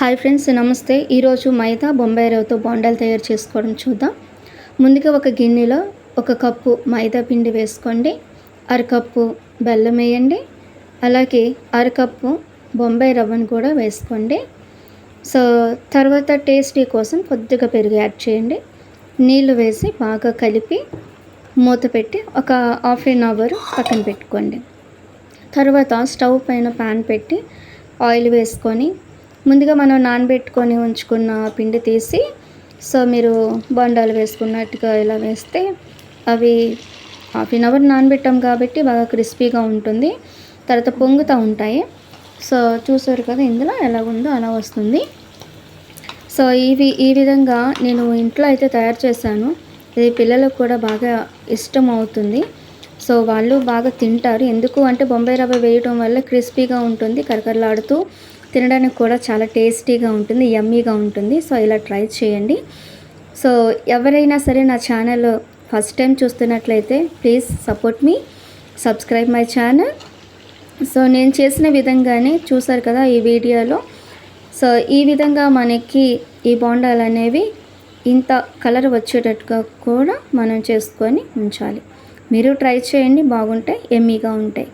Hi friends, నమస్తే. ఈరోజు మైదా బొంబాయి రవ్వతో బోండాలు తయారు చేసుకోవడం చూద్దాం. ముందుగా ఒక గిన్నెలో 1 కప్పు మైదా పిండి వేసుకోండి. అరకప్పు బెల్లం వేయండి. అలాగే అరకప్పు బొంబాయి రవ్వను కూడా వేసుకోండి. తర్వాత టేస్టీ కోసం కొద్దిగా పెరుగు యాడ్ చేయండి. నీళ్ళు వేసి బాగా కలిపి మూత పెట్టి ఒక హాఫ్ అన్ అవర్ పక్కన పెట్టుకోండి. తర్వాత స్టవ్ పైన ప్యాన్ పెట్టి ఆయిల్ వేసుకొని ముందుగా మనం నానబెట్టుకొని ఉంచుకున్న పిండి తీసి మీరు బొండాలు వేసుకున్నట్టుగా ఇలా వేస్తే అవి హాఫ్ అన్ అవర్ నానబెట్టాం కాబట్టి బాగా క్రిస్పీగా ఉంటుంది. తర్వాత పొంగుతూ ఉంటాయి. చూసారు కదా, ఇందులో ఎలా ఉందో అలా వస్తుంది. ఈ విధంగా నేను ఇంట్లో అయితే తయారు చేశాను. ఇది పిల్లలకు కూడా బాగా ఇష్టం అవుతుంది. వాళ్ళు బాగా తింటారు. ఎందుకు అంటే బొంబాయి రవ్వ వేయడం వల్ల క్రిస్పీగా ఉంటుంది, కరకరలాడుతూ తినడానికి కూడా చాలా టేస్టీగా ఉంటుంది, యమ్మీగా ఉంటుంది. ఇలా ట్రై చేయండి. ఎవరైనా సరే నా ఛానల్ ఫస్ట్ టైం చూస్తున్నట్లయితే please support me, subscribe my channel. నేను చేసిన విధంగానే చూసారు కదా ఈ వీడియోలో. ఈ విధంగా మనకి ఈ బోండాలు అనేవి ఇంత కలర్ వచ్చేటట్టుగా కూడా మనం చేసుకొని ఉంచాలి. మీరు ట్రై చేయండి, బాగుంటాయి, యమ్మీగా ఉంటాయి.